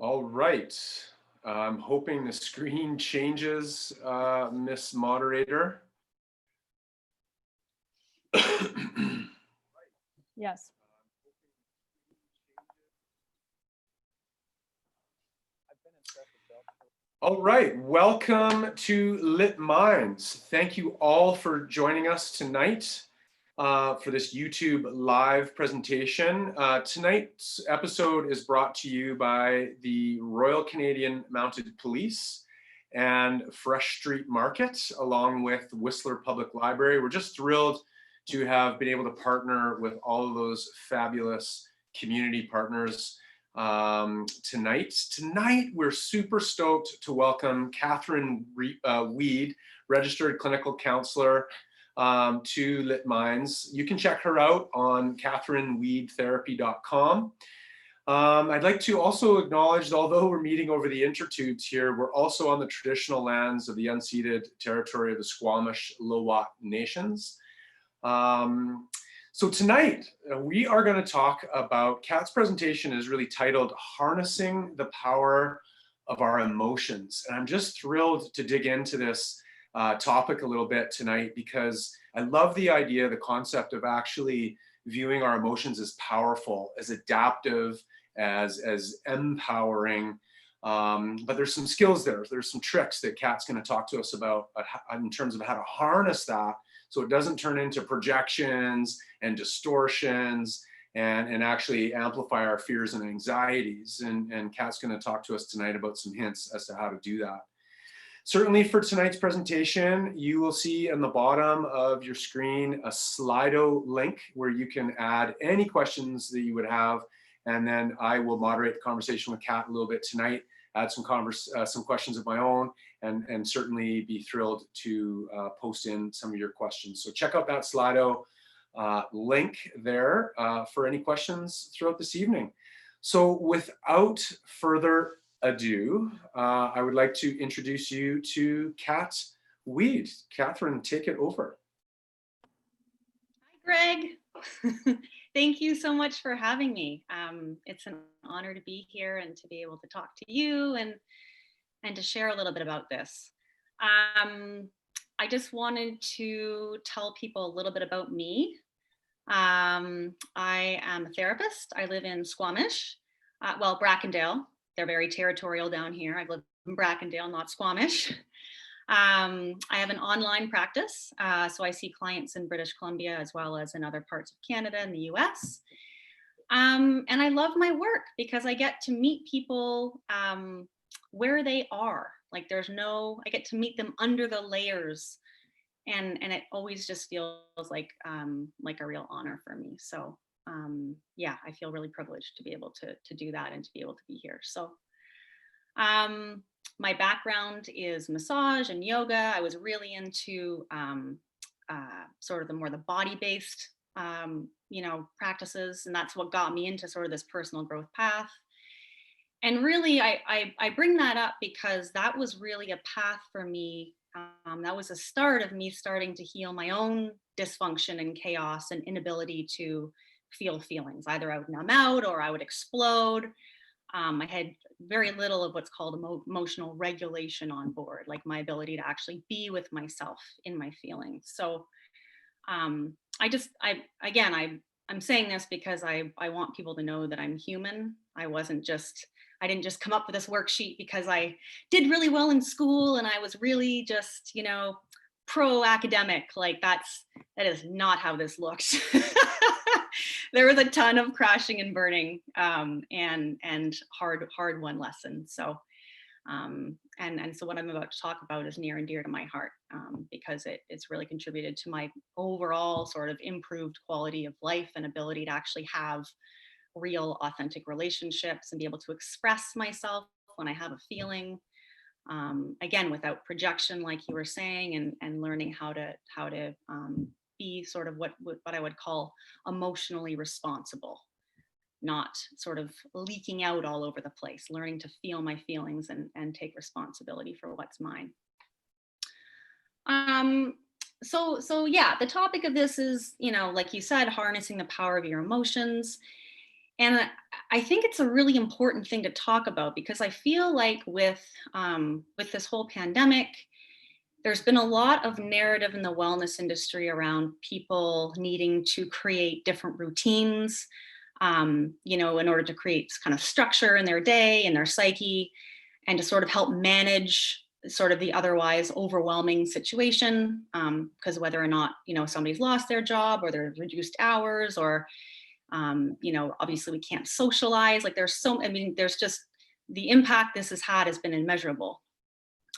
All right. I'm hoping the screen changes, Miss Moderator. Yes. All right, welcome to Lit Minds. Thank you all for joining us tonight for this YouTube live presentation. Tonight's episode is brought to you by the Royal Canadian Mounted Police and Fresh Street Market, along with Whistler Public Library. We're just thrilled to have been able to partner with all of those fabulous community partners tonight. Tonight, we're super stoked to welcome Katherine Weed, registered clinical counselor, to Lit Minds. You can check her out on katherineweedtherapy.com. I'd like to also acknowledge that although we're meeting over the intertubes here, we're also on the traditional lands of the unceded territory of the Squamish-Lil'wat Nations. So tonight, we are going to talk about, Kat's presentation is really titled Harnessing the Power of Our Emotions. And I'm just thrilled to dig into this topic a little bit tonight because I love the idea, the concept of actually viewing our emotions as powerful, as adaptive, as empowering. But there's some skills there. There's some tricks that Kat's going to talk to us about in terms of how to harness that so it doesn't turn into projections and distortions and actually amplify our fears and anxieties. And Kat's going to talk to us tonight about some hints as to how to do that. Certainly for tonight's presentation, you will see on the bottom of your screen a Slido link where you can add any questions that you would have. And then I will moderate the conversation with Kat a little bit tonight, add some questions of my own, and certainly be thrilled to post in some of your questions. So check out that Slido link there for any questions throughout this evening. So without further ado, I would like to introduce you to Kat Weed. Katherine, take it over. Hi, Greg. Thank you so much for having me. It's an honor to be here and to be able to talk to you and to share a little bit about this. I just wanted to tell people a little bit about me. I am a therapist. I live in Squamish, well, Brackendale. They're very territorial down here. I live in Brackendale, not Squamish. I have an online practice, so I see clients in British Columbia as well as in other parts of Canada and the US. And I love my work because I get to meet people where they are. Like I get to meet them under the layers, and it always just feels like a real honor for me. So yeah, I feel really privileged to be able to do that and to be able to be here. So my background is massage and yoga. I was really into sort of the body-based practices, and that's what got me into sort of this personal growth path. And really, I bring that up because that was really a path for me. That was a start of me starting to heal my own dysfunction and chaos and inability to feel feelings. Either I would numb out or I would explode. I had very little of what's called emotional regulation on board, like my ability to actually be with myself in my feelings. So I'm saying this because I want people to know that I'm human. I didn't just come up with this worksheet because I did really well in school and I was really just, pro academic. Like that is not how this looks. There was a ton of crashing and burning and hard won lessons. So so what I'm about to talk about is near and dear to my heart because it's really contributed to my overall sort of improved quality of life and ability to actually have real authentic relationships and be able to express myself when I have a feeling, again, without projection, like you were saying, and learning how to be sort of what I would call emotionally responsible, not sort of leaking out all over the place, learning to feel my feelings and take responsibility for what's mine. So yeah, the topic of this is, like you said, harnessing the power of your emotions. And I think it's a really important thing to talk about, because I feel like with this whole pandemic, there's been a lot of narrative in the wellness industry around people needing to create different routines, in order to create kind of structure in their day and their psyche, and to sort of help manage sort of the otherwise overwhelming situation. Because whether or not, somebody's lost their job, or they're reduced hours, or obviously we can't socialize. Like there's just the impact this has had has been immeasurable.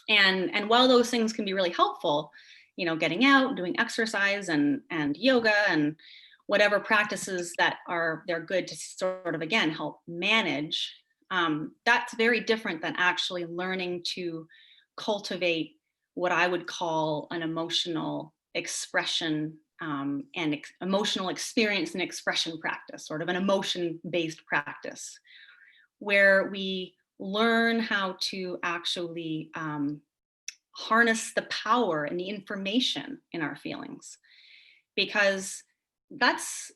And while those things can be really helpful, getting out, doing exercise and yoga and whatever practices they're good to sort of, again, help manage, that's very different than actually learning to cultivate what I would call an emotional expression and emotional experience and expression practice, sort of an emotion-based practice, where we learn how to actually harness the power and the information in our feelings, because that's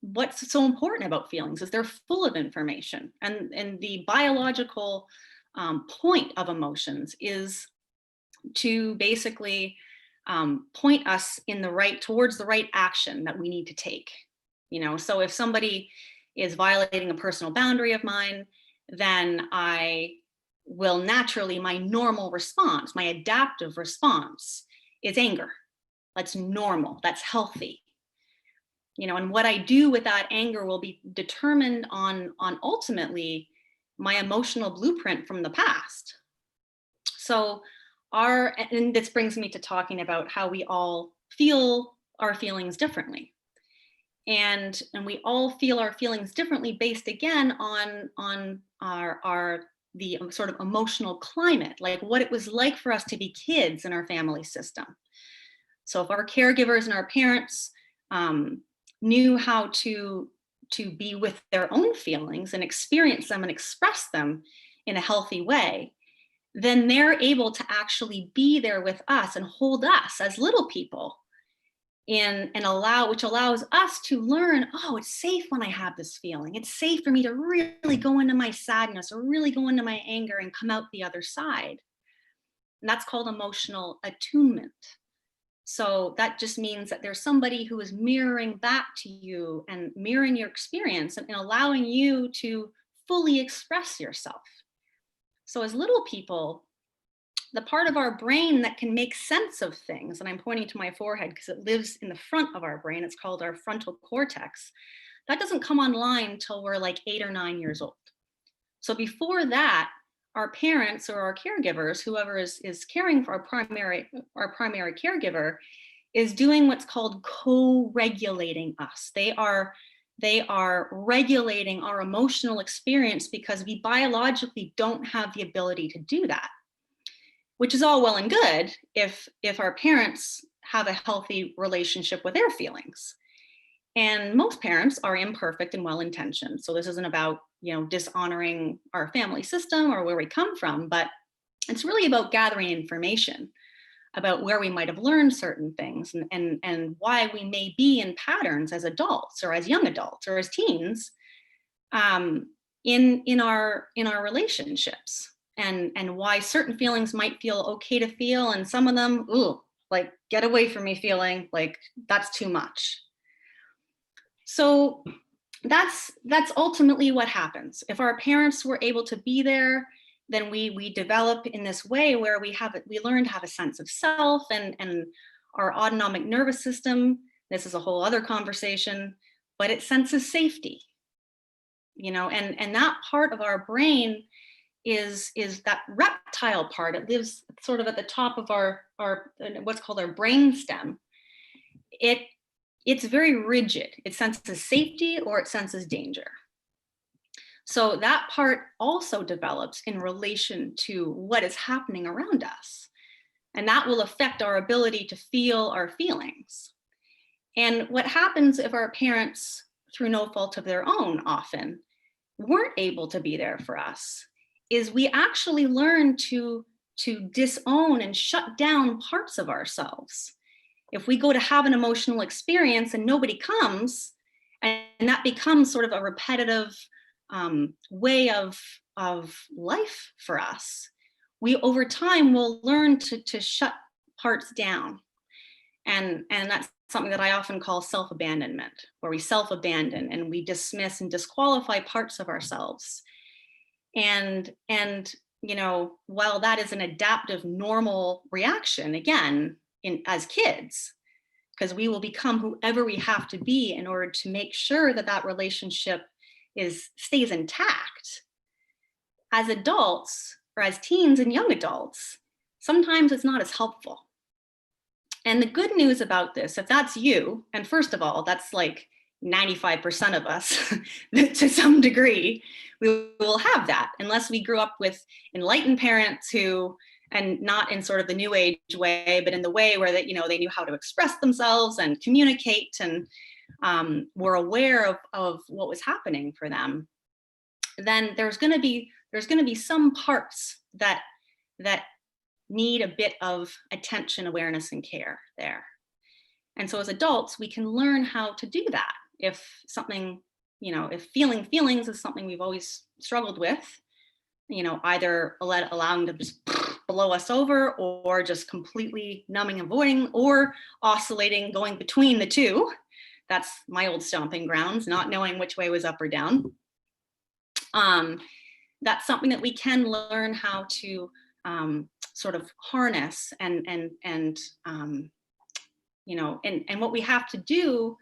what's so important about feelings, is they're full of information, and the biological point of emotions is to basically point us towards the right action that we need to take. So if somebody is violating a personal boundary of mine, then I will naturally, my normal response, my adaptive response, is anger. That's normal, that's healthy. And what I do with that anger will be determined on ultimately my emotional blueprint from the past. So and this brings me to talking about how we all feel our feelings differently. And we all feel our feelings differently based, again, on the sort of emotional climate, like what it was like for us to be kids in our family system. So if our caregivers and our parents knew how to be with their own feelings and experience them and express them in a healthy way, then they're able to actually be there with us and hold us as little people, which allows us to learn, oh, it's safe when I have this feeling. It's safe for me to really go into my sadness or really go into my anger and come out the other side. And that's called emotional attunement. So that just means that there's somebody who is mirroring back to you and mirroring your experience and allowing you to fully express yourself. So as little people, the part of our brain that can make sense of things, and I'm pointing to my forehead because it lives in the front of our brain, it's called our frontal cortex, that doesn't come online until we're like 8 or 9 years old. So before that, our parents or our caregivers, whoever is caring for our primary caregiver, is doing what's called co-regulating us. They are regulating our emotional experience because we biologically don't have the ability to do that, which is all well and good if our parents have a healthy relationship with their feelings. And most parents are imperfect and well-intentioned. So this isn't about, dishonoring our family system or where we come from, but it's really about gathering information about where we might have learned certain things and why we may be in patterns as adults or as young adults or as teens in our relationships, and why certain feelings might feel okay to feel, and some of them, ooh, like, get away from me feeling, like that's too much. So that's ultimately what happens. If our parents were able to be there, then we develop in this way where we learn to have a sense of self, and our autonomic nervous system, this is a whole other conversation, but it senses safety, and that part of our brain is that reptile part. It lives sort of at the top of our what's called our brain stem. It's very rigid. It senses safety or it senses danger. So that part also develops in relation to what is happening around us. And that will affect our ability to feel our feelings. And what happens if our parents, through no fault of their own often, weren't able to be there for us, is we actually learn to disown and shut down parts of ourselves. If we go to have an emotional experience and nobody comes, And that becomes sort of a repetitive way of life for us. We over time will learn to shut parts down. And that's something that I often call self-abandonment, where we self-abandon and we dismiss and disqualify parts of ourselves. And you know, while that is an adaptive, normal reaction, again, as kids, because we will become whoever we have to be in order to make sure that that relationship stays intact. As adults, or as teens and young adults, sometimes it's not as helpful. And the good news about this, if that's you, and first of all, that's like 95% of us to some degree, we will have that unless we grew up with enlightened parents who, and not in sort of the new age way, but in the way where that, you know, they knew how to express themselves and communicate and were aware of what was happening for them. Then there's going to be some parts that need a bit of attention, awareness, and care there. And so as adults, we can learn how to do that. If something, you know, if feeling feelings is something we've always struggled with, you know, either allowing them to just blow us over, or just completely numbing, avoiding, or oscillating, going between the two. That's my old stomping grounds, not knowing which way was up or down. That's something that we can learn how to sort of harness and you know, and what we have to do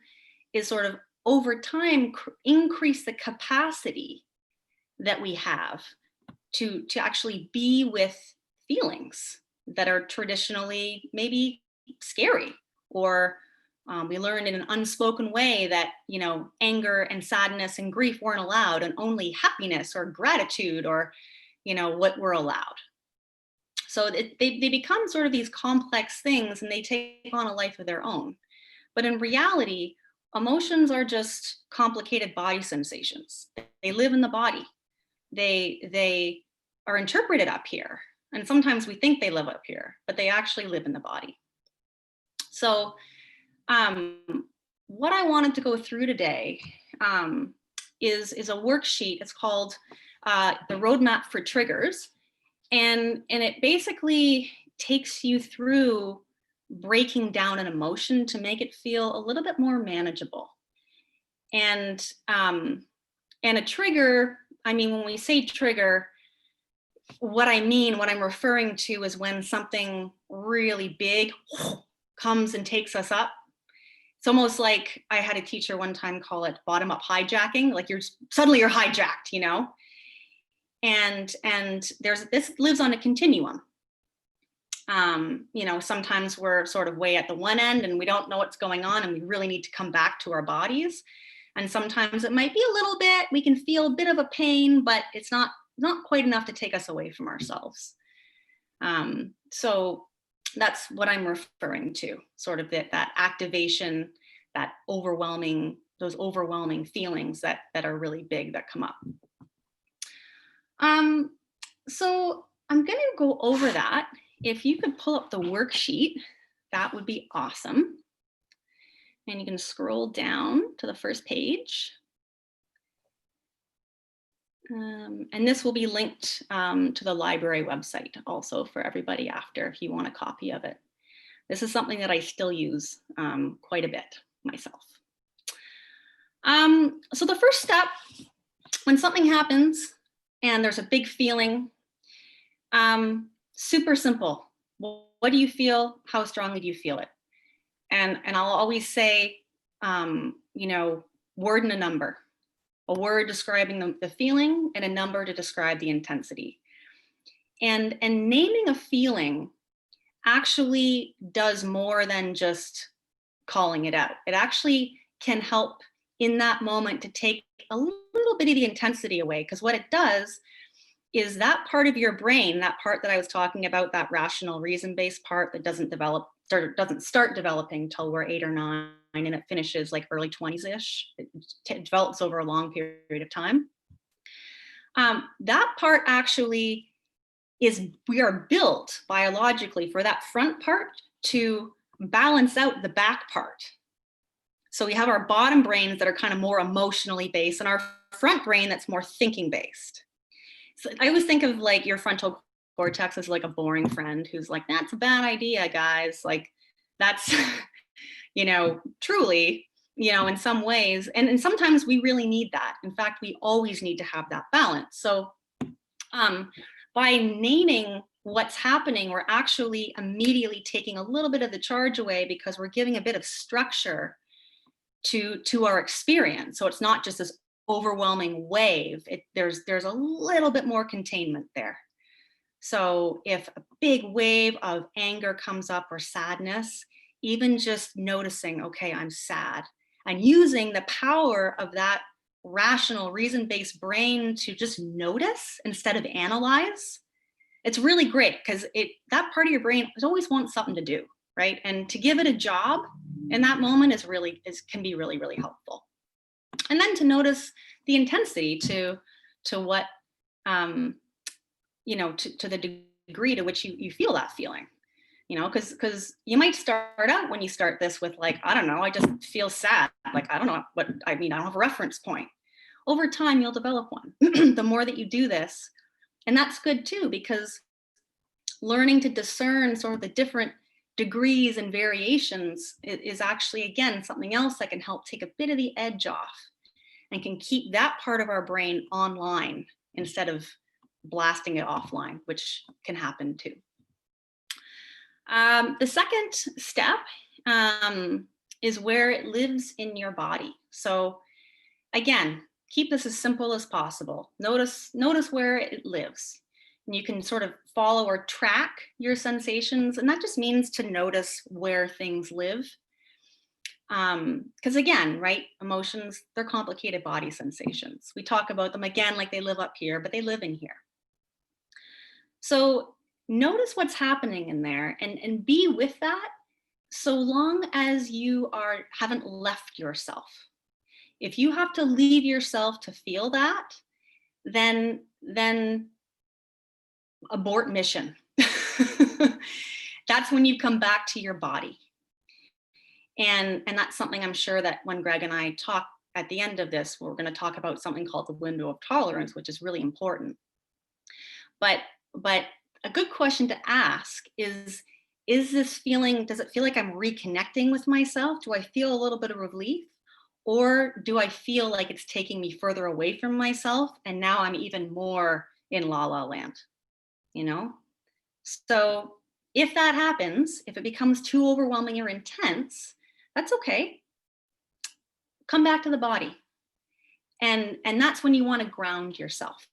is sort of over time increase the capacity that we have to actually be with feelings that are traditionally maybe scary, or we learned in an unspoken way that, you know, anger and sadness and grief weren't allowed, and only happiness or gratitude or, you know, what were allowed. So they become sort of these complex things, and they take on a life of their own. But in reality, emotions are just complicated body sensations. They live in the body. They are interpreted up here. And sometimes we think they live up here, but they actually live in the body. So what I wanted to go through today is a worksheet. It's called the Roadmap for Triggers. And it basically takes you through breaking down an emotion to make it feel a little bit more manageable. And a trigger, I mean, when we say trigger, what I'm referring to is when something really big comes and takes us up. It's almost like, I had a teacher one time call it bottom-up hijacking, like suddenly you're hijacked, you know? And this lives on a continuum. You know, sometimes we're sort of way at the one end and we don't know what's going on, and we really need to come back to our bodies. And sometimes it might be a little bit, we can feel a bit of a pain, but it's not quite enough to take us away from ourselves. So that's what I'm referring to, sort of that activation, those overwhelming feelings that are really big that come up. So I'm going to go over that. If you could pull up the worksheet, that would be awesome. And you can scroll down to the first page. And this will be linked to the library website also for everybody after, if you want a copy of it. This is something that I still use quite a bit myself. So the first step, when something happens and there's a big feeling, super simple. What do you feel? How strongly do you feel it? And I'll always say, you know, word and a number. A word describing the feeling and a number to describe the intensity. And naming a feeling actually does more than just calling it out. It actually can help in that moment to take a little bit of the intensity away, because what it does is that part of your brain, that part that I was talking about, that rational reason-based part that doesn't start developing till we're 8 or 9, and it finishes like early 20s-ish. It develops over a long period of time. That part actually we are built biologically for that front part to balance out the back part. So we have our bottom brains that are kind of more emotionally based, and our front brain that's more thinking based. So I always think of like your frontal cortex as like a boring friend who's like, that's a bad idea, guys. Like that's, truly, in some ways. And sometimes we really need that. In fact, we always need to have that balance. So by naming what's happening, we're actually immediately taking a little bit of the charge away because we're giving a bit of structure to our experience. So it's not just this overwhelming wave. There's a little bit more containment there. So if a big wave of anger comes up or sadness, even just noticing, okay, I'm sad, and using the power of that rational, reason-based brain to just notice instead of analyze, it's really great because that part of your brain always wants something to do, right? And to give it a job in that moment can be really, really helpful. And then to notice the intensity to what, to the degree to which you feel that feeling, because you might start out when you start this with like, I don't know, I just feel sad. Like, I don't know what I mean. I don't have a reference point. Over time, you'll develop one. The more that you do this, and that's good too, because learning to discern sort of the different degrees and variations is actually, again, something else that can help take a bit of the edge off and can keep that part of our brain online instead of blasting it offline, which can happen too. The second step is where it lives in your body. So again, keep this as simple as possible. Notice where it lives. And you can sort of follow or track your sensations. And that just means to notice where things live. Because again, right, emotions, they're complicated body sensations. We talk about them again like they live up here, but they live in here. So notice what's happening in there and be with that so long as you haven't left yourself. If you have to leave yourself to feel that, then abort mission. That's when you come back to your body. And that's something I'm sure that when Greg and I talk at the end of this, we're going to talk about something called the window of tolerance, which is really important. But a good question to ask is this feeling, does it feel like I'm reconnecting with myself? Do I feel a little bit of relief? Or do I feel like it's taking me further away from myself and now I'm even more in la la land, So if that happens, if it becomes too overwhelming or intense, that's okay. Come back to the body. And that's when you want to ground yourself.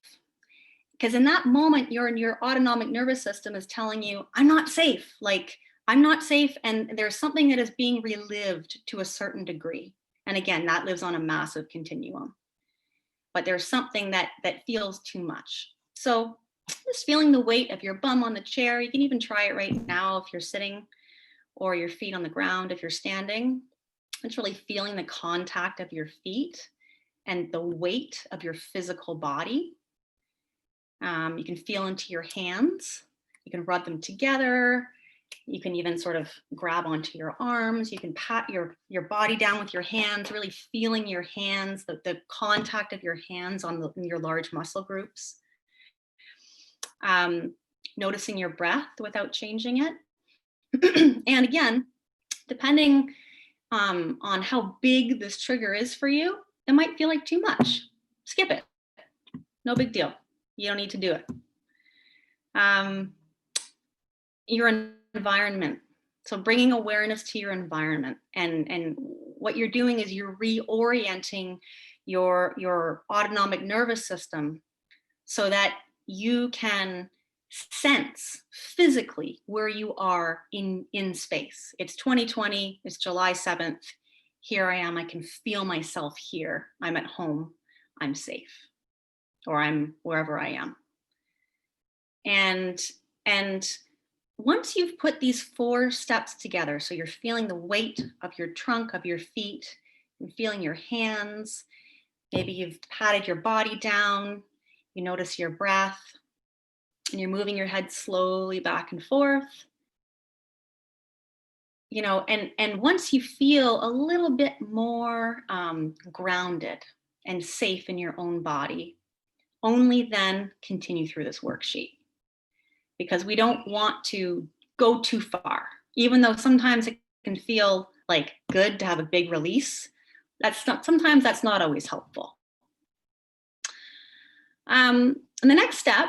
Because in that moment, your autonomic nervous system is telling you, I'm not safe. Like, I'm not safe. And there's something that is being relived to a certain degree. And again, that lives on a massive continuum. But there's something that feels too much. So just feeling the weight of your bum on the chair. You can even try it right now if you're sitting, or your feet on the ground if you're standing. It's really feeling the contact of your feet and the weight of your physical body. You can feel into your hands. You can rub them together. You can even sort of grab onto your arms. You can pat your body down with your hands, really feeling your hands, the contact of your hands on your large muscle groups. Noticing your breath without changing it. And again, depending on how big this trigger is for you, it might feel like too much. Skip it. No big deal. You don't need to do it. Your environment. So bringing awareness to your environment, and what you're doing is you're reorienting your autonomic nervous system so that you can sense physically where you are in space. It's 2020, it's July 7th. Here I am, I can feel myself here. I'm at home, I'm safe, or I'm wherever I am. And once you've put these 4 steps together, so you're feeling the weight of your trunk, of your feet, and feeling your hands, maybe you've patted your body down, you notice your breath, and you're moving your head slowly back and forth. and once you feel a little bit more grounded and safe in your own body, only then continue through this worksheet, because we don't want to go too far, even though sometimes it can feel like good to have a big release. Sometimes that's not always helpful. And the next step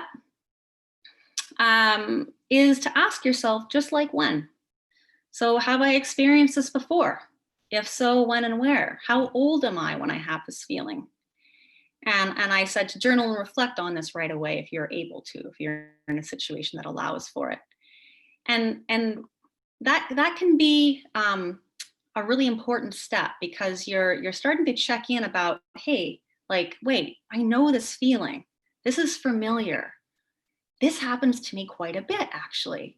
is to ask yourself, just like when. So have I experienced this before? If so, when and where? How old am I when I have this feeling? And I said to journal and reflect on this right away if you're able to, if you're in a situation that allows for it. And that can be a really important step, because you're starting to check in about, hey, like, wait, I know this feeling. This is familiar. This happens to me quite a bit, actually.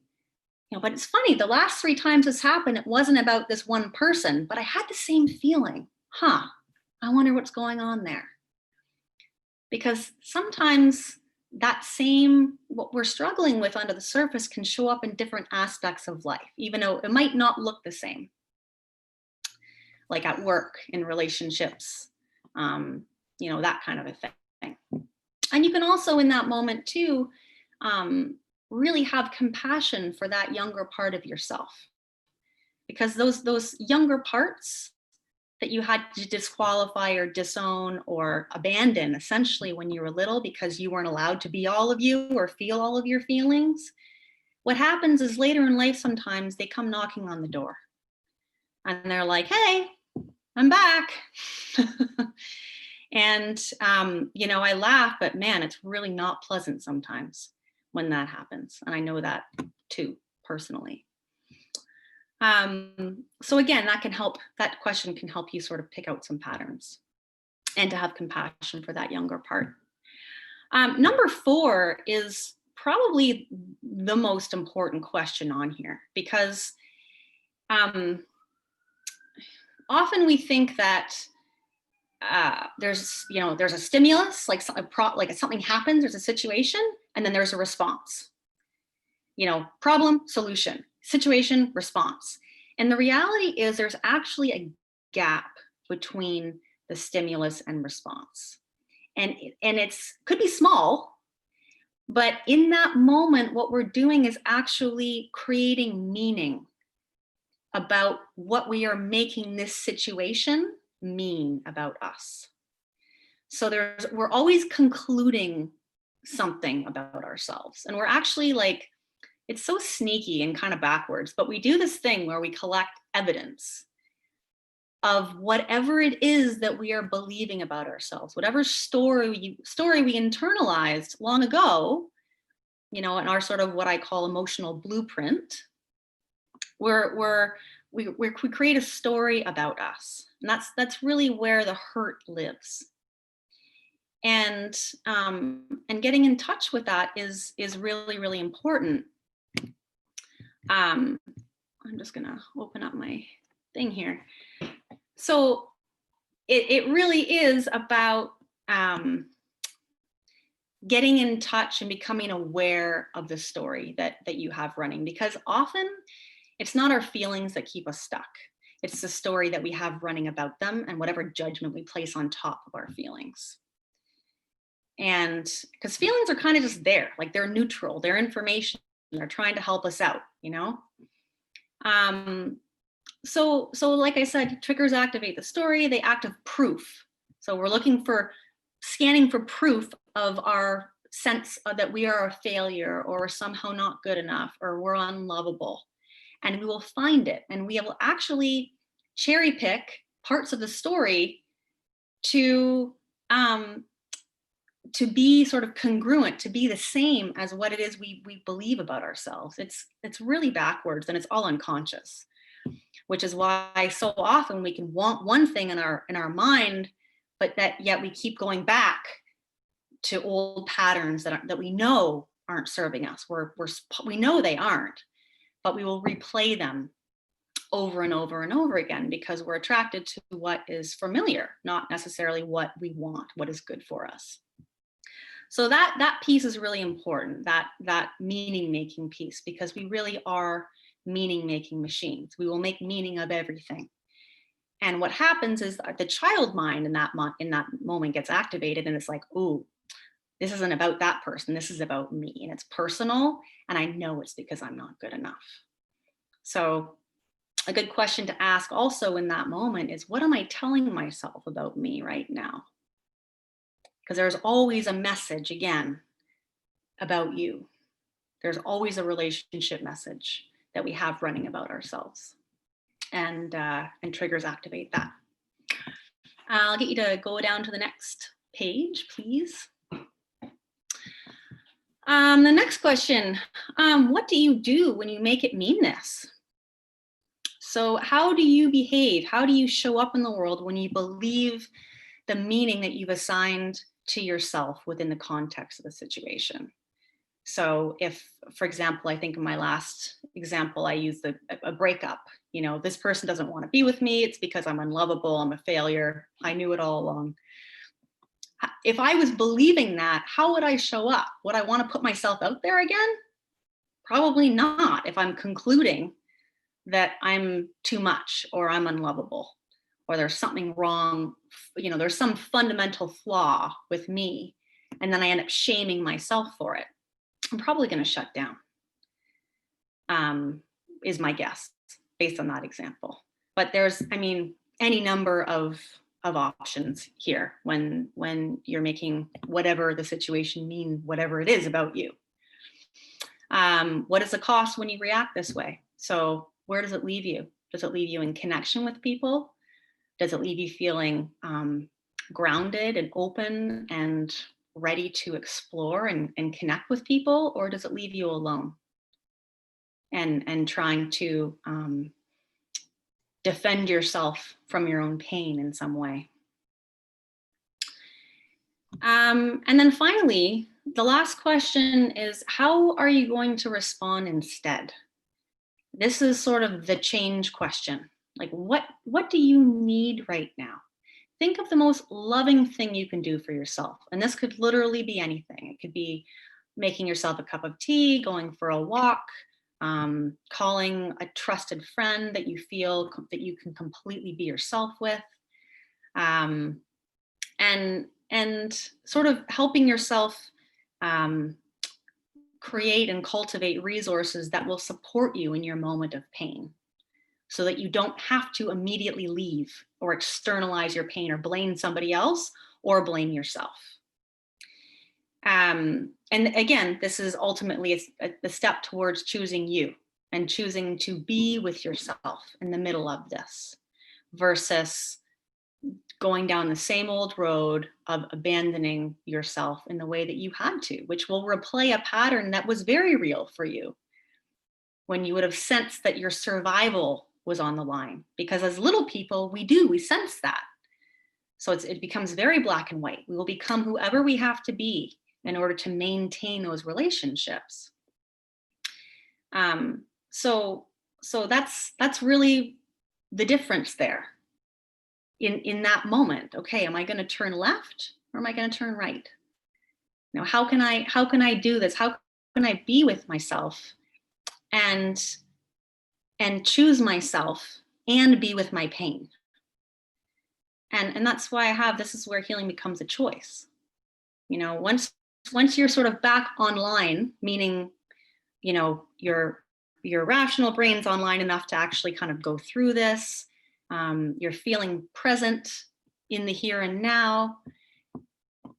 But it's funny, the last 3 times this happened, it wasn't about this one person, but I had the same feeling. I wonder what's going on there. Because sometimes what we're struggling with under the surface can show up in different aspects of life, even though it might not look the same. Like at work, in relationships, that kind of a thing. And you can also, in that moment too, really have compassion for that younger part of yourself, because those younger parts that you had to disqualify or disown or abandon essentially when you were little because you weren't allowed to be all of you or feel all of your feelings, what happens is later in life sometimes they come knocking on the door and they're like, hey, I'm back. And I laugh, but man, it's really not pleasant sometimes when that happens. And I know that too, personally. So again, that question can help you sort of pick out some patterns and to have compassion for that younger part. Number 4 is probably the most important question on here, because often we think that there's a stimulus, like something happens, there's a situation, and then there's a response. Problem, solution, situation, response. And the reality is there's actually a gap between the stimulus and response. And it's could be small, but in that moment, what we're doing is actually creating meaning about what we are making this situation mean about us. So we're always concluding something about ourselves. And we're actually like, it's so sneaky and kind of backwards, but we do this thing where we collect evidence of whatever it is that we are believing about ourselves, whatever story we internalized long ago, in our sort of what I call emotional blueprint. We create a story about us, and that's really where the hurt lives. And getting in touch with that is really, really important. I'm just gonna open up my thing here. So it really is about getting in touch and becoming aware of the story that you have running, because often it's not our feelings that keep us stuck. It's the story that we have running about them and whatever judgment we place on top of our feelings. And because feelings are kind of just there, like they're neutral, they're information, they're trying to help us out, So like I said, triggers activate the story, they act as proof. So we're scanning for proof of our sense that we are a failure or we're somehow not good enough or we're unlovable. And we will find it, and we will actually cherry pick parts of the story to be sort of congruent, to be the same as what it is we believe about ourselves. It's really backwards, and it's all unconscious, which is why so often we can want one thing in our mind, but yet we keep going back to old patterns that we know aren't serving us. We know they aren't, but we will replay them over and over and over again because we're attracted to what is familiar, not necessarily what we want, what is good for us. So that piece is really important, that meaning making piece, because we really are meaning-making machines. We will make meaning of everything. And what happens is the child mind in that moment gets activated, and it's like, ooh, this isn't about that person. This is about me, and it's personal. And I know it's because I'm not good enough. So a good question to ask also in that moment is, what am I telling myself about me right now? Because there's always a message, again, about you. There's always a relationship message that we have running about ourselves. And triggers activate that. I'll get you to go down to the next page, please. The next question, what do you do when you make it mean this? So how do you behave? How do you show up in the world when you believe the meaning that you've assigned to yourself within the context of the situation? So if, for example, I think in my last example, I used a breakup. You know, this person doesn't want to be with me. It's because I'm unlovable. I'm a failure. I knew it all along. If I was believing that, how would I show up? Would I want to put myself out there again? Probably not, if I'm concluding that I'm too much, or I'm unlovable, or there's something wrong, you know, there's some fundamental flaw with me, and then I end up shaming myself for it. I'm probably going to shut down, is my guess, based on that example. But there's, I mean, any number of options here when you're making whatever the situation mean, whatever it is about you. What is the cost when you react this way? So where does it leave you? Does it leave you in connection with people? Does it leave you feeling grounded and open and ready to explore and connect with people? Or does it leave you alone and trying to defend yourself from your own pain in some way? And then finally, the last question is, how are you going to respond instead? This is sort of the change question. Like, what do you need right now? Think of the most loving thing you can do for yourself. And this could literally be anything. It could be making yourself a cup of tea, going for a walk, calling a trusted friend that you feel that you can completely be yourself with, and sort of helping yourself create and cultivate resources that will support you in your moment of pain, so that you don't have to immediately leave or externalize your pain or blame somebody else or blame yourself. And again, this is ultimately a step towards choosing you and choosing to be with yourself in the middle of this, versus going down the same old road of abandoning yourself in the way that you had to, which will replay a pattern that was very real for you when you would have sensed that your survival was on the line. Because as little people, we sense that. So it becomes very black and white. We will become whoever we have to be in order to maintain those relationships. So that's really the difference there. In that moment, okay, am I going to turn left or am I going to turn right? Now, how can I do this? How can I be with myself and choose myself and be with my pain? And that's why this is where healing becomes a choice. You know, once you're sort of back online, meaning, you know, your rational brain's online enough to actually kind of go through this, you're feeling present in the here and now,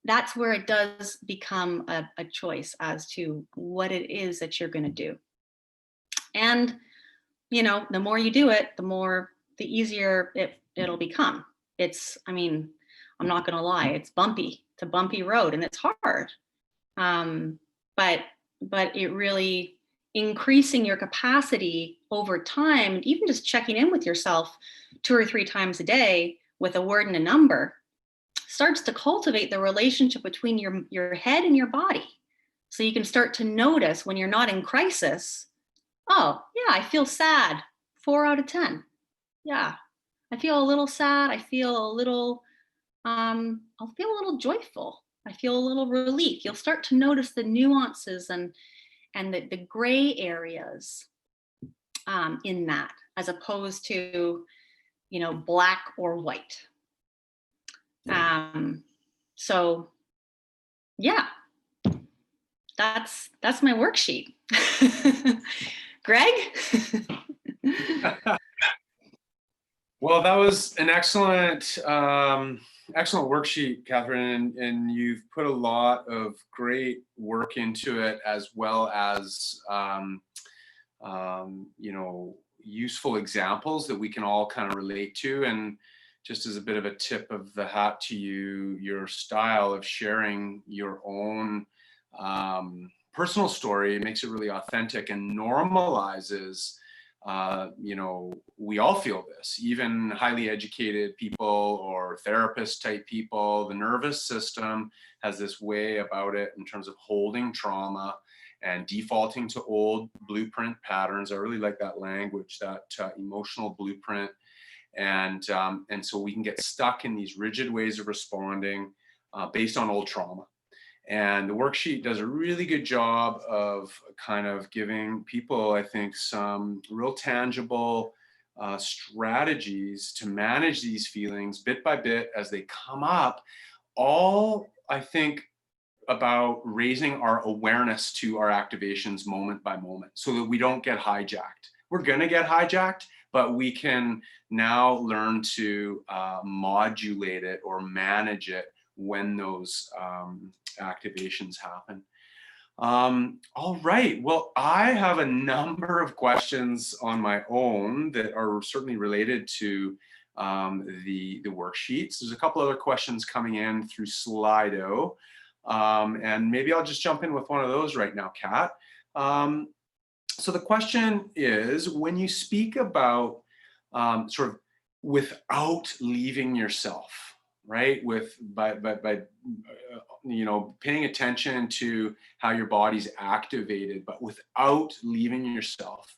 that's where it does become a choice as to what it is that you're going to do. And, you know, the more you do it, the easier it'll become. I mean, I'm not going to lie, it's bumpy. It's a bumpy road and it's hard. But it really, increasing your capacity over time, even just checking in with yourself 2 or 3 times a day with a word and a number, starts to cultivate the relationship between your head and your body. So you can start to notice when you're not in crisis, oh yeah, I feel sad, 4 out of 10. Yeah, I feel a little sad. I feel a little, I'll feel a little joyful. I feel a little relief. You'll start to notice the nuances and the gray areas in that, as opposed to, you know, black or white. So yeah, that's my worksheet. Greg? Well, that was an excellent excellent worksheet, Catherine, and you've put a lot of great work into it, as well as you know, useful examples that we can all kind of relate to. And just as a bit of a tip of the hat to you, your style of sharing your own personal story makes it really authentic and normalizes, you know, we all feel this, even highly educated people or therapist type people. The nervous system has this way about it in terms of holding trauma and defaulting to old blueprint patterns. I really like that language, that emotional blueprint. And so we can get stuck in these rigid ways of responding based on old trauma. And the worksheet does a really good job of kind of giving people, I think, some real tangible strategies to manage these feelings bit by bit as they come up. All, I think, about raising our awareness to our activations moment by moment so that we don't get hijacked. We're going to get hijacked, but we can now learn to modulate it or manage it when those activations happen. All right. Well, I have a number of questions on my own that are certainly related to the worksheets. There's a couple other questions coming in through Slido. And maybe I'll just jump in with one of those right now, Kat. So the question is, when you speak about sort of without leaving yourself, right? By you know, paying attention to how your body's activated, but without leaving yourself.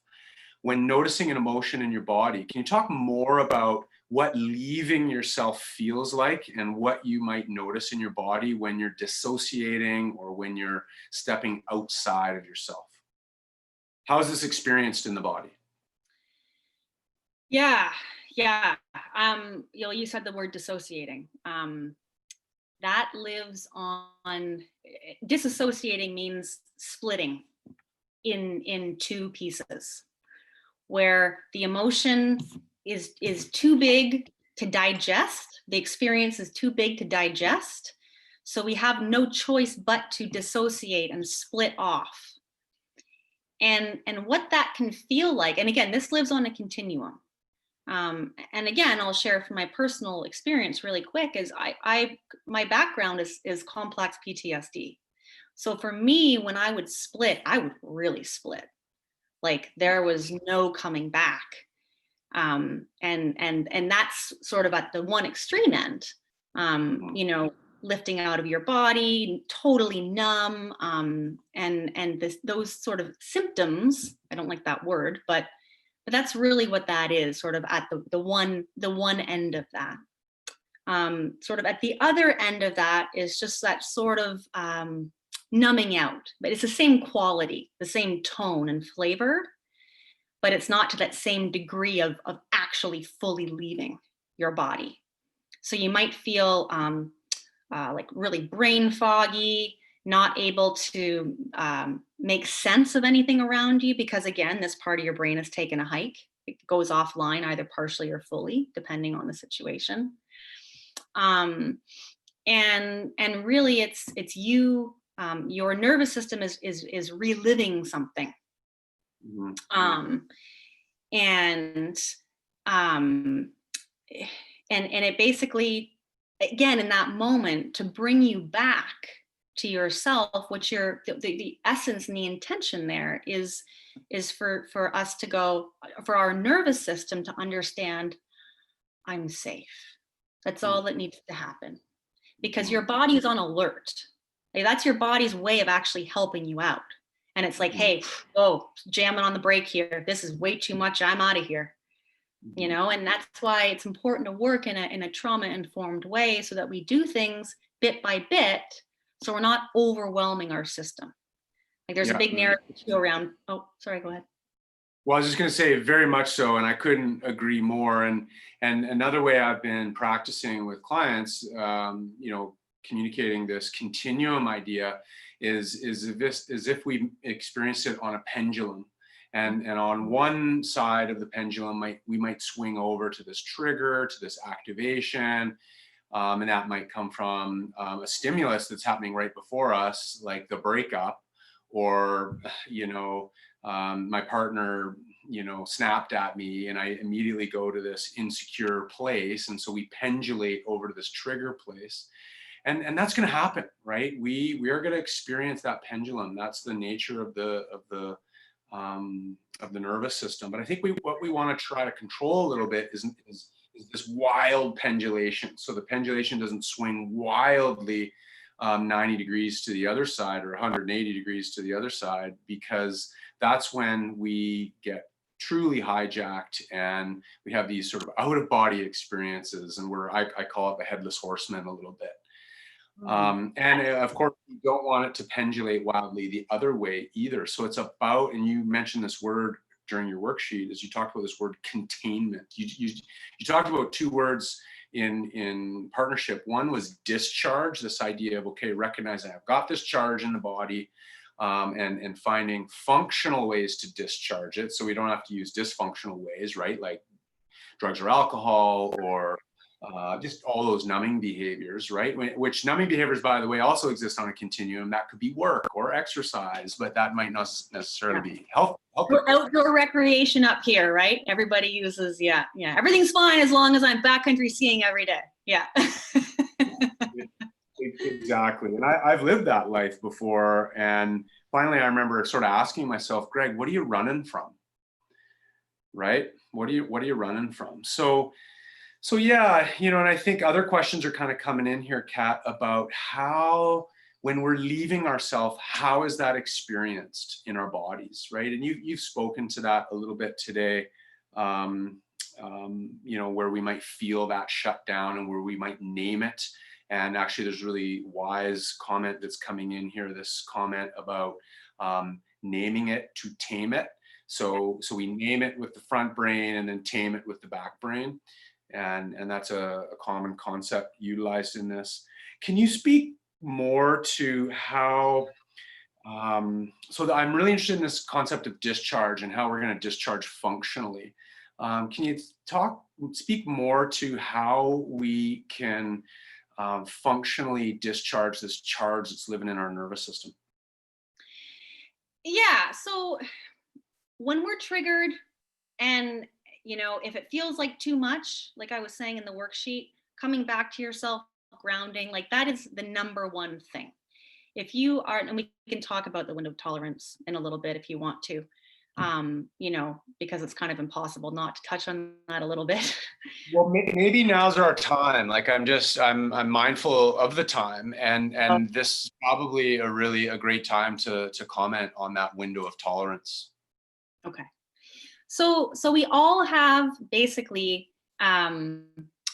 When noticing an emotion in your body, can you talk more about what leaving yourself feels like and what you might notice in your body when you're dissociating or when you're stepping outside of yourself? How is this experienced in the body? Yeah. You know, you said the word dissociating. That lives on, disassociating means splitting in two pieces, where the emotion is too big to digest. The experience is too big to digest. So we have no choice but to dissociate and split off. And what that can feel like, and again, this lives on a continuum. And again, I'll share from my personal experience really quick, is my background is complex PTSD. So for me, when I would split, I would really split. Like there was no coming back. And that's sort of at the one extreme end, you know, lifting out of your body, totally numb. And those sort of symptoms, I don't like that word, but that's really what that is, sort of at the one end of that. Sort of at the other end of that is just that sort of numbing out, but it's the same quality, the same tone and flavor, but it's not to that same degree of actually fully leaving your body. So you might feel like really brain foggy, not able to make sense of anything around you, because again, this part of your brain has taken a hike. It goes offline either partially or fully, depending on the situation. And really it's you, your nervous system is reliving something. And it basically, again, in that moment, to bring you back to yourself, what the essence and the intention there is for us to go, for our nervous system to understand, I'm safe. That's all that needs to happen, because your body is on alert. Like, that's your body's way of actually helping you out. And it's like, hey, oh, jamming on the brake here. This is way too much. I'm out of here. You know, and that's why it's important to work in a trauma-informed way, so that we do things bit by bit, so we're not overwhelming our system. Like there's a big narrative too around, oh, sorry, go ahead. Well, I was just going to say very much so, and I couldn't agree more. And another way I've been practicing with clients, communicating this continuum idea is if we experience it on a pendulum. And on one side of the pendulum, we might swing over to this trigger, to this activation, and that might come from a stimulus that's happening right before us, like the breakup, or my partner snapped at me, and I immediately go to this insecure place, and so we pendulate over to this trigger place, and that's going to happen, right? We are going to experience that pendulum. That's the nature of the nervous system. But I think what we want to try to control a little bit is this wild pendulation. So the pendulation doesn't swing wildly 90 degrees to the other side or 180 degrees to the other side, because that's when we get truly hijacked and we have these sort of out of body experiences, and I call it the headless horseman a little bit. And of course, you don't want it to pendulate wildly the other way either. So it's about, and you mentioned this word during your worksheet, as you talked about this word containment. You talked about two words in partnership. One was discharge, this idea of, okay, recognizing I've got this charge in the body, and finding functional ways to discharge it, so we don't have to use dysfunctional ways, right? Like drugs or alcohol, or just all those numbing behaviors, right? Which numbing behaviors, by the way, also exist on a continuum. That could be work or exercise, but that might not necessarily be healthy. Outdoor recreation up here, right? Everybody uses, yeah. Everything's fine as long as I'm backcountry skiing every day. Yeah. Exactly. And I've lived that life before. And finally, I remember sort of asking myself, Greg, what are you running from? Right? What are you running from? So yeah, and I think other questions are kind of coming in here, Kat, about how, when we're leaving ourselves, how is that experienced in our bodies, right? And you've spoken to that a little bit today, where we might feel that shut down and where we might name it. And actually, there's really wise comment that's coming in here, this comment about naming it to tame it. So we name it with the front brain and then tame it with the back brain. And that's a common concept utilized in this. Can you speak more to how, so I'm really interested in this concept of discharge and how we're going to discharge functionally. Can you speak more to how we can functionally discharge this charge that's living in our nervous system? Yeah, so when we're triggered, and if it feels like too much, like I was saying in the worksheet, coming back to yourself, grounding, like that is the number one thing. If you are, and we can talk about the window of tolerance in a little bit if you want to, because it's kind of impossible not to touch on that a little bit. Well, maybe now's our time. Like I'm mindful of the time, and this is probably a great time to comment on that window of tolerance. Okay. So we all have basically,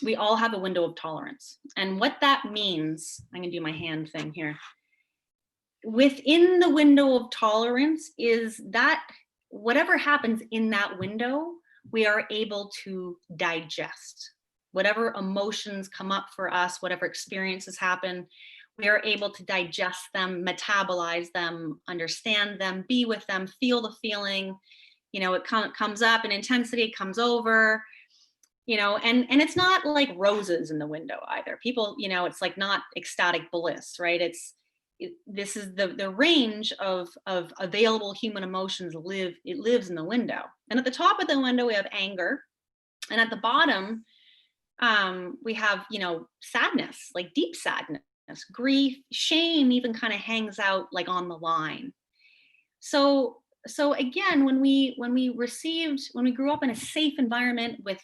we all have a window of tolerance. And what that means, I'm gonna do my hand thing here. Within the window of tolerance is that whatever happens in that window, we are able to digest. Whatever emotions come up for us, whatever experiences happen, we are able to digest them, metabolize them, understand them, be with them, feel the feeling. It comes up in intensity, comes over, and it's not like roses in the window either. People, it's like not ecstatic bliss, right? This is the range of available human emotions lives in the window. And at the top of the window, we have anger. And at the bottom, we have, sadness, like deep sadness, grief, shame even kind of hangs out like on the line. So again, when we grew up in a safe environment with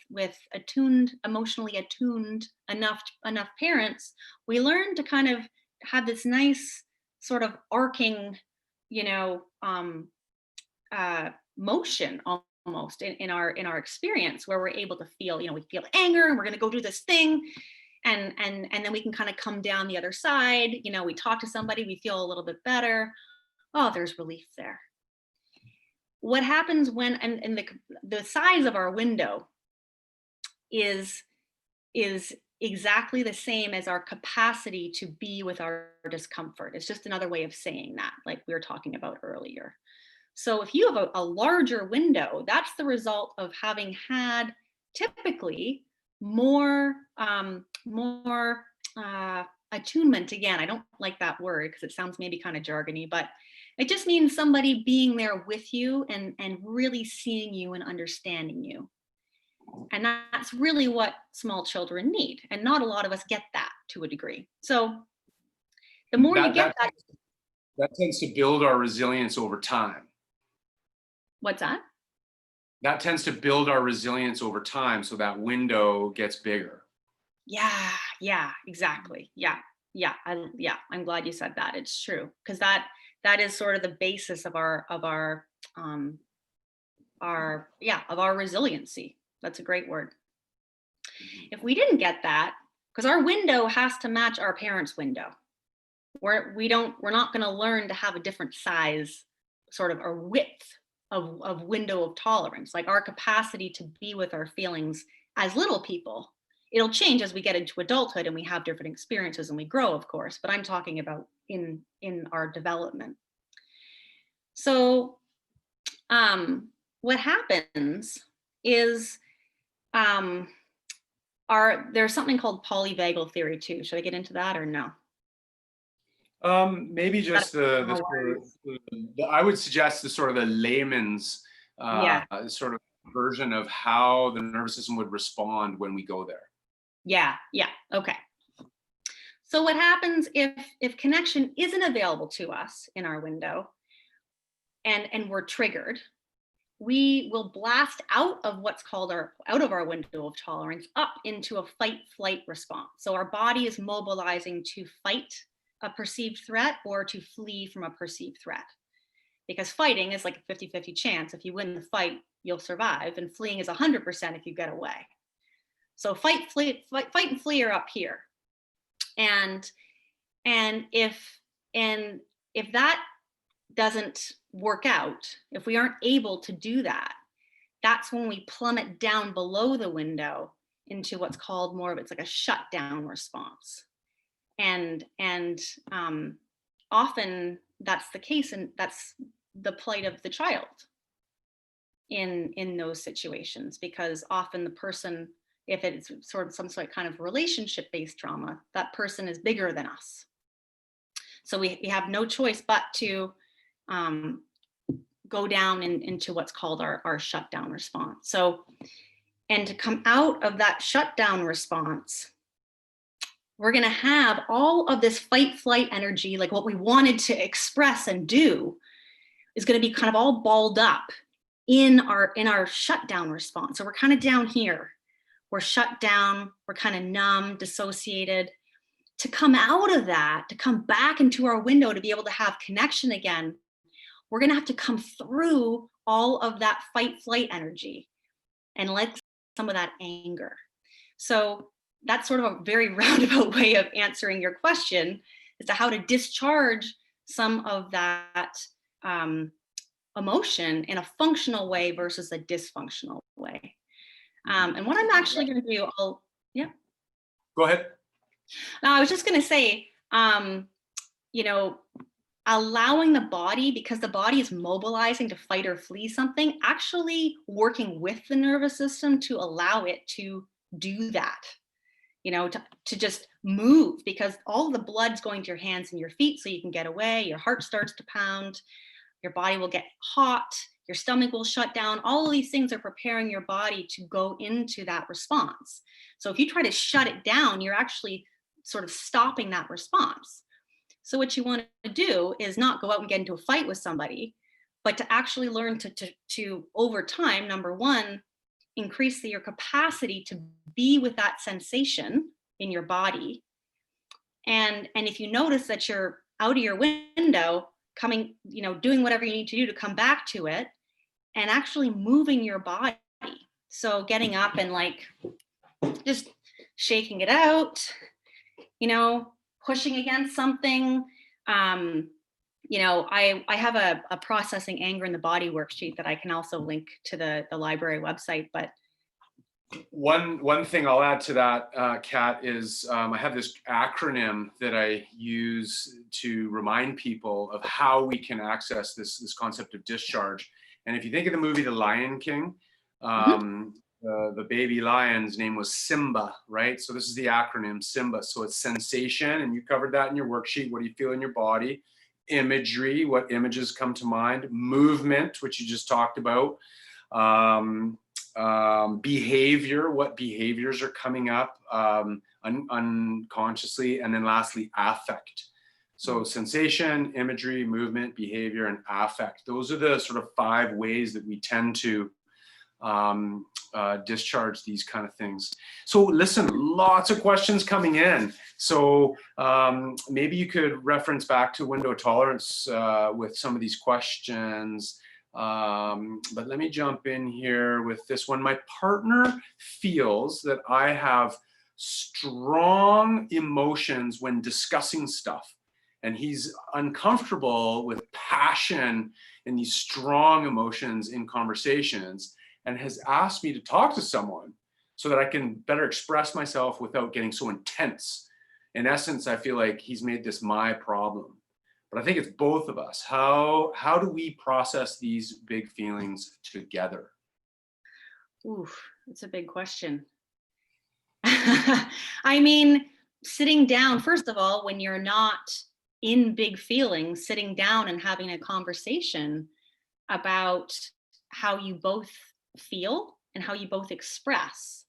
emotionally attuned enough parents, we learned to kind of have this nice sort of arcing, motion almost in our experience, where we're able to feel, we feel anger and we're going to go do this thing. And then we can kind of come down the other side. We talk to somebody, we feel a little bit better. Oh, there's relief there. what happens when, and the size of our window is exactly the same as our capacity to be with our discomfort. It's just another way of saying that, like we were talking about earlier. So if you have a larger window, that's the result of having had typically more attunement. Again, I don't like that word because it sounds maybe kind of jargony, but it just means somebody being there with you and really seeing you and understanding you. And that's really what small children need. And not a lot of us get that to a degree. So the more you get that. That tends to build our resilience over time. What's that? That tends to build our resilience over time. So that window gets bigger. Yeah, exactly. Yeah. I'm glad you said that. It's true. Because that is sort of the basis of our resiliency. That's a great word. If we didn't get that, because our window has to match our parents' window, we're not going to learn to have a different size, sort of, or width of window of tolerance. Like our capacity to be with our feelings as little people, it'll change as we get into adulthood and we have different experiences and we grow, of course. But I'm talking about in our development. So what happens is there's something called polyvagal theory too. Should I get into that or no? Maybe just I would suggest the sort of the layman's sort of version of how the nervous system would respond when we go there. Yeah. Okay. So what happens if connection isn't available to us in our window and we're triggered, we will blast out of what's called out of our window of tolerance up into a fight-flight response. So our body is mobilizing to fight a perceived threat or to flee from a perceived threat. Because fighting is like a 50-50 chance. If you win the fight, you'll survive, and fleeing is 100% if you get away. So fight and flee are up here. And if that doesn't work out, if we aren't able to do that, that's when we plummet down below the window into what's called more of it's like a shutdown response. And often that's the case, and that's the plight of the child in those situations, because often the person, if it's sort of some sort of kind of relationship-based trauma, that person is bigger than us. So we have no choice but to go down into what's called our shutdown response. So, and to come out of that shutdown response, we're going to have all of this fight-flight energy, like what we wanted to express and do, is going to be kind of all balled up in our shutdown response. So we're kind of down here. We're shut down. We're kind of numb, dissociated. To come out of that, to come back into our window, to be able to have connection again, we're going to have to come through all of that fight-flight energy and let some of that anger. So that's sort of a very roundabout way of answering your question as to how to discharge some of that emotion in a functional way versus a dysfunctional way. And what I'm actually going to do, Go ahead. Now, I was just going to say, allowing the body, because the body is mobilizing to fight or flee something, actually working with the nervous system to allow it to do that, to just move, because all the blood's going to your hands and your feet so you can get away. Your heart starts to pound, your body will get hot, your stomach will shut down. All of these things are preparing your body to go into that response. So if you try to shut it down, you're actually sort of stopping that response. So what you want to do is not go out and get into a fight with somebody, but to actually learn to over time, number one, increase your capacity to be with that sensation in your body. And if you notice that you're out of your window, coming, doing whatever you need to do to come back to it, and actually moving your body. So getting up and like just shaking it out, pushing against something, I have a processing anger in the body worksheet that I can also link to the library website. But one thing I'll add to that, Kat, is I have this acronym that I use to remind people of how we can access this concept of discharge. And if you think of the movie The Lion King, the baby lion's name was Simba, right? So this is the acronym Simba. So it's sensation, and you covered that in your worksheet. What do you feel in your body? Imagery, what images come to mind? Movement, which you just talked about. Behavior, what behaviors are coming up unconsciously. And then lastly, affect. So sensation, imagery, movement, behavior, and affect. Those are the sort of 5 ways that we tend to discharge these kind of things. So listen, lots of questions coming in. So maybe you could reference back to window tolerance with some of these questions. But let me jump in here with this one. My partner feels that I have strong emotions when discussing stuff, and he's uncomfortable with passion and these strong emotions in conversations, and has asked me to talk to someone so that I can better express myself without getting so intense. In essence, I feel like he's made this my problem. But I think it's both of us. How do we process these big feelings together? Oof, that's a big question. I mean, sitting down, first of all, when you're not in big feelings, sitting down and having a conversation about how you both feel and how you both express.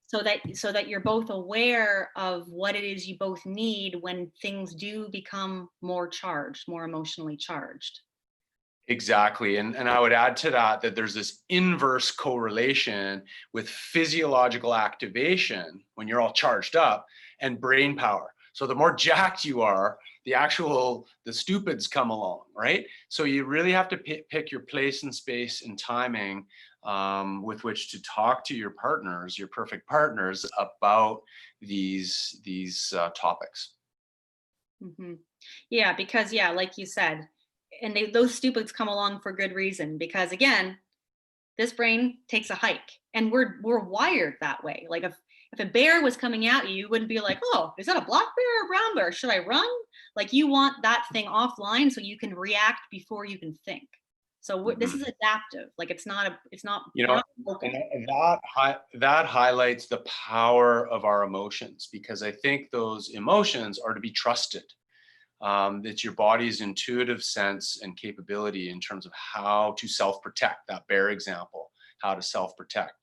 So that you're both aware of what it is you both need when things do become more charged, more emotionally charged. Exactly. And I would add to that there's this inverse correlation with physiological activation when you're all charged up and brain power. So the more jacked you are, the stupids come along, right? So you really have to pick your place and space and timing with which to talk to your partners, your perfect partners, about these topics. Yeah, because like you said, and those stupids come along for good reason, because again, this brain takes a hike, and we're wired that way. Like if a bear was coming at you, you wouldn't be like, oh, is that a black bear or a brown bear? Should I run? Like you want that thing offline so you can react before you can think. So this is adaptive. Like it's not. And that highlights the power of our emotions, because I think those emotions are to be trusted. It's your body's intuitive sense and capability in terms of how to self-protect. That bear example, how to self-protect.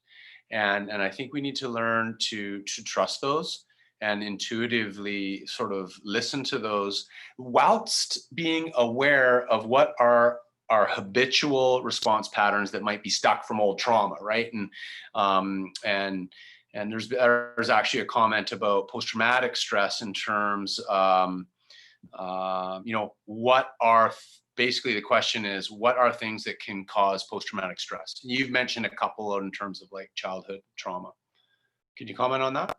And I think we need to learn to trust those and intuitively sort of listen to those, whilst being aware of what are our habitual response patterns that might be stuck from old trauma, right? And there's actually a comment about post-traumatic stress in terms what are, basically the question is, what are things that can cause post-traumatic stress? You've mentioned a couple in terms of like childhood trauma. Could you comment on that?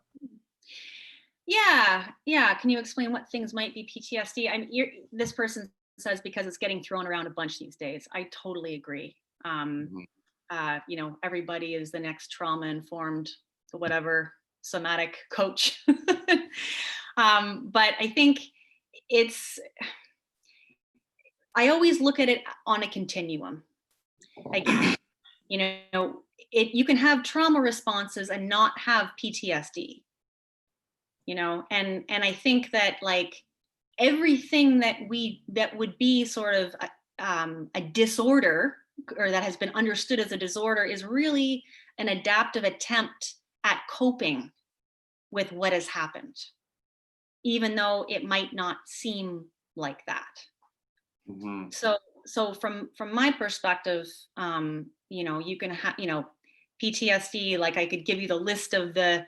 Yeah. Can you explain what things might be PTSD? This person says because it's getting thrown around a bunch these days. I totally agree. Everybody is the next trauma-informed, whatever, somatic coach. But I think I always look at it on a continuum. Like, you can have trauma responses and not have PTSD, and I think that like everything that would be sort of a disorder, or that has been understood as a disorder, is really an adaptive attempt at coping with what has happened, even though it might not seem like that. So from my perspective, you can have, PTSD, like I could give you the list of the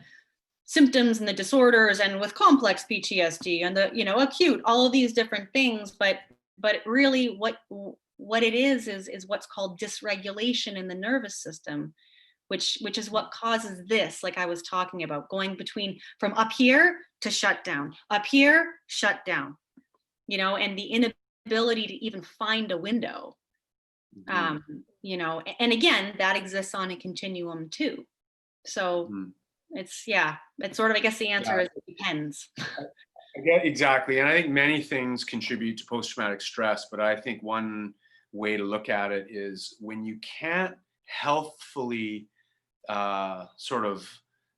symptoms and the disorders, and with complex PTSD and the, acute, all of these different things, but really what it is what's called dysregulation in the nervous system, which is what causes this, like I was talking about, going from up here to shut down, up here, shut down, and the ability to even find a window. Mhm. You know, and again, that exists on a continuum too. So Mhm. it's sort of, I guess the answer Yeah, is it depends. yeah, exactly. And I think many things contribute to post-traumatic stress, but I think one way to look at it is when you can't healthfully sort of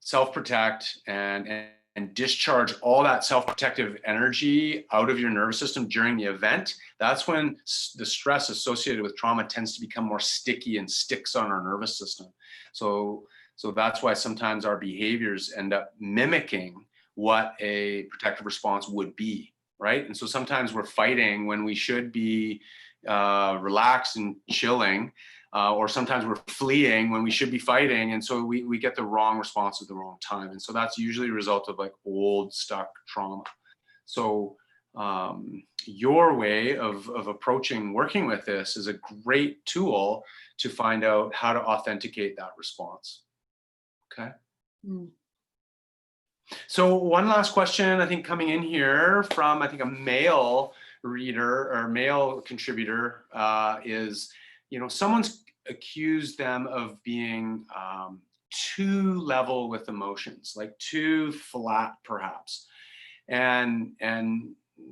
self-protect and discharge all that self-protective energy out of your nervous system during the event, that's when the stress associated with trauma tends to become more sticky and sticks on our nervous system. So that's why sometimes our behaviors end up mimicking what a protective response would be, right? And so sometimes we're fighting when we should be relaxed and chilling, or sometimes we're fleeing when we should be fighting. And so we get the wrong response at the wrong time. And so that's usually a result of like old stuck trauma. So your way of approaching working with this is a great tool to find out how to authenticate that response. Okay. Mm. So one last question, I think coming in here from, I think, a male reader or male contributor is, someone's accused them of being too level with emotions, like too flat perhaps. And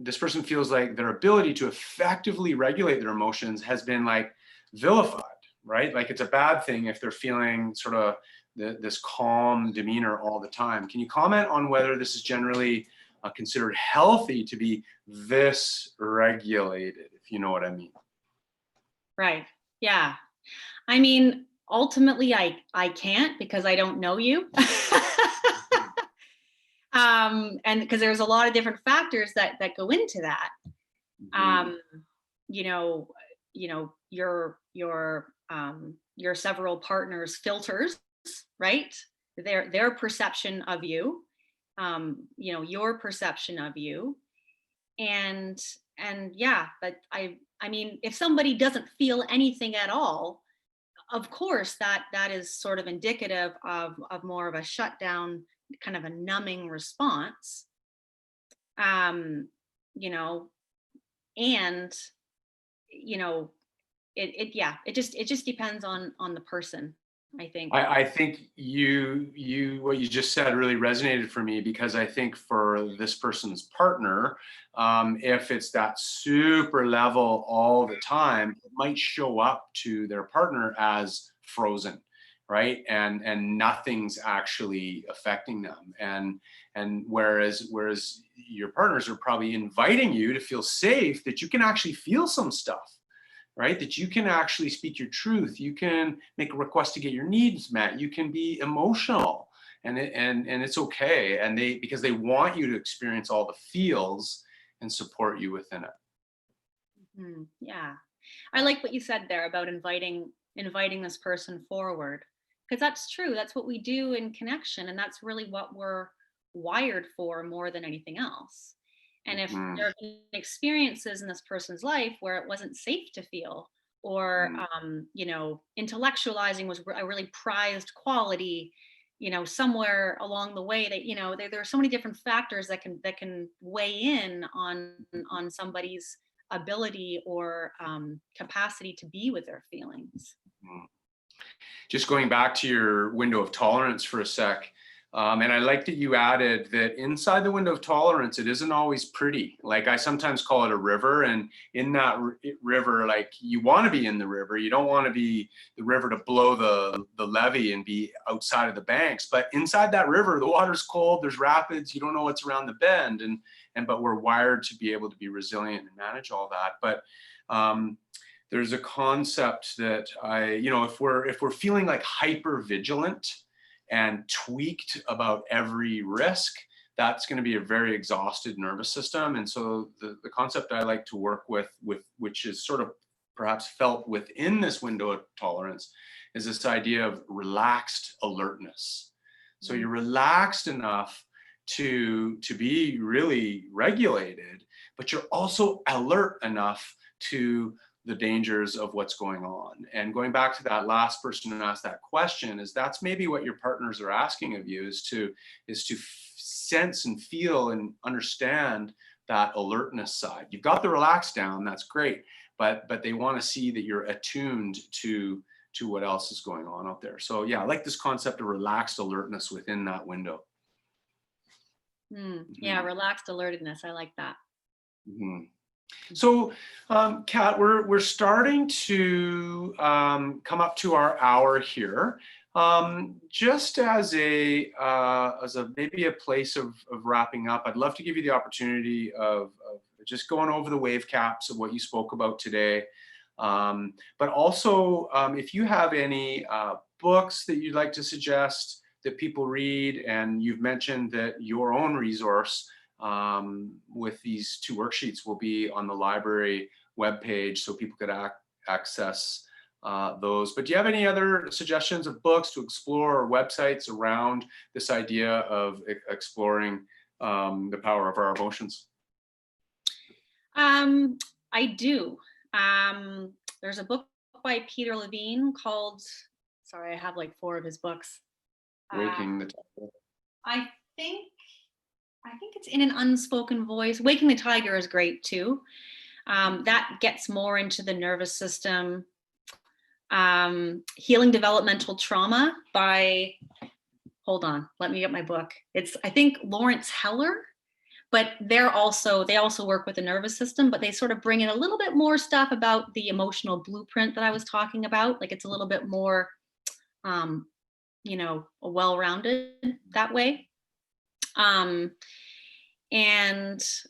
this person feels like their ability to effectively regulate their emotions has been like vilified, right? Like it's a bad thing if they're feeling sort of this calm demeanor all the time. Can you comment on whether this is generally considered healthy to be this regulated, if you know what I mean? Right. Yeah. I mean, ultimately, I can't because I don't know you. And because there's a lot of different factors that go into that. Mhm. Um, you know, your several partners' filters, right? Their perception of you, your perception of you, and yeah, but I mean, if somebody doesn't feel anything at all, of course that is sort of indicative of more of a shutdown, kind of a numbing response. um you know and you know it just depends on the person, I think. I think what you just said really resonated for me, because I think for this person's partner, if it's that super level all the time, it might show up to their partner as frozen, right? And nothing's actually affecting them. And whereas your partners are probably inviting you to feel safe, that you can actually feel some stuff, right? That you can actually speak your truth. You can make a request to get your needs met. You can be emotional, and it's okay. And because they want you to experience all the feels and support you within it. Yeah, I like what you said there about inviting this person forward, because that's true. That's what we do in connection, and that's really what we're wired for more than anything else. And if Mm, there have been experiences in this person's life where it wasn't safe to feel, or mm, intellectualizing was a really prized quality, somewhere along the way, that there are so many different factors that can weigh in on somebody's ability or capacity to be with their feelings. mm. Just going back to your window of tolerance for a sec. And I like that you added that inside the window of tolerance, it isn't always pretty. Like I sometimes call it a river. And in that river, like you want to be in the river. You don't want to be the river to blow the levee and be outside of the banks. But inside that river, the water's cold, there's rapids, you don't know what's around the bend. But we're wired to be able to be resilient and manage all that. But there's a concept that if we're feeling like hyper vigilant and tweaked about every risk, that's going to be a very exhausted nervous system. And so the concept I like to work with, which is sort of perhaps felt within this window of tolerance, is this idea of relaxed alertness. So Mhm. you're relaxed enough to be really regulated, but you're also alert enough to the dangers of what's going on. And going back to that last person who asked that question, is that's maybe what your partners are asking of you, is to sense and feel and understand that alertness side. You've got the relaxed down, that's great, but they want to see that you're attuned to what else is going on out there. So yeah, I like this concept of relaxed alertness within that window. Yeah, relaxed alertedness. I like that. So, Kat, we're starting to come up to our hour here. Just as a maybe a place of wrapping up, I'd love to give you the opportunity of just going over the wave caps of what you spoke about today. But also, if you have any books that you'd like to suggest that people read, and you've mentioned that your own resource with these 2 worksheets will be on the library webpage, so people could access those. But do you have any other suggestions of books to explore or websites around this idea of exploring the power of our emotions? I do. There's a book by Peter Levine called, sorry, I have like 4 of his books. Waking the Tiger. I think it's In an Unspoken Voice. Waking the Tiger is great too. That gets more into the nervous system. Healing Developmental Trauma by, hold on, let me get my book. It's, I think, Lawrence Heller, but they also work with the nervous system, but they sort of bring in a little bit more stuff about the emotional blueprint that I was talking about. Like, it's a little bit more, well-rounded that way. And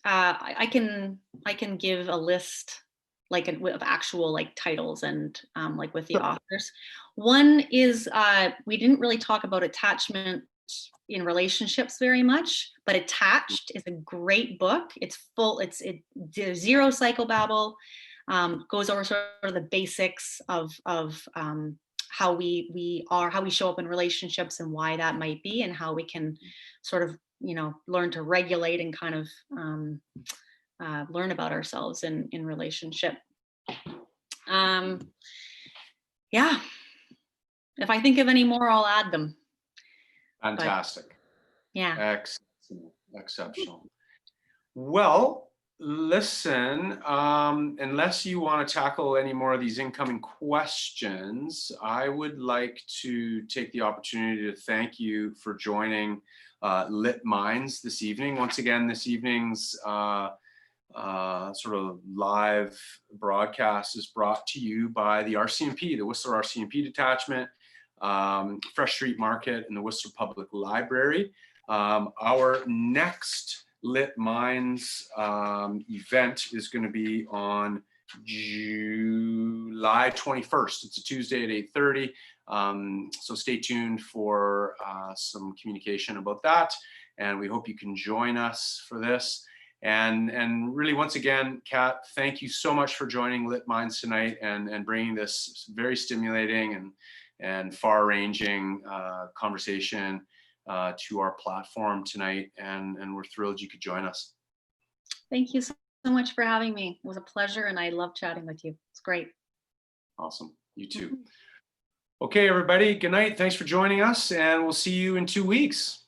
I can give a list of actual like titles and like with the authors. One is we didn't really talk about attachment in relationships very much, but Attached is a great book. It's zero psychobabble, goes over sort of the basics of how we show up in relationships and why that might be, and how we can sort of learn to regulate and kind of learn about ourselves in relationship. Yeah, if I think of any more, I'll add them. Fantastic. But, yeah. Exceptional. Well, listen, unless you want to tackle any more of these incoming questions, I would like to take the opportunity to thank you for joining Lit Minds this evening. Once again, this evening's sort of live broadcast is brought to you by the RCMP, the Whistler RCMP Detachment, Fresh Street Market, and the Whistler Public Library. Our next Lit Minds event is going to be on July 21st. It's a Tuesday at 8:30. So stay tuned for some communication about that. And we hope you can join us for this. And really, once again, Kat, thank you so much for joining Lit Minds tonight and bringing this very stimulating and far-ranging conversation to our platform tonight. And we're thrilled you could join us. Thank you so much for having me. It was a pleasure, and I love chatting with you. It's great. Awesome. You too. Okay, everybody. Good night. Thanks for joining us, and we'll see you in 2 weeks.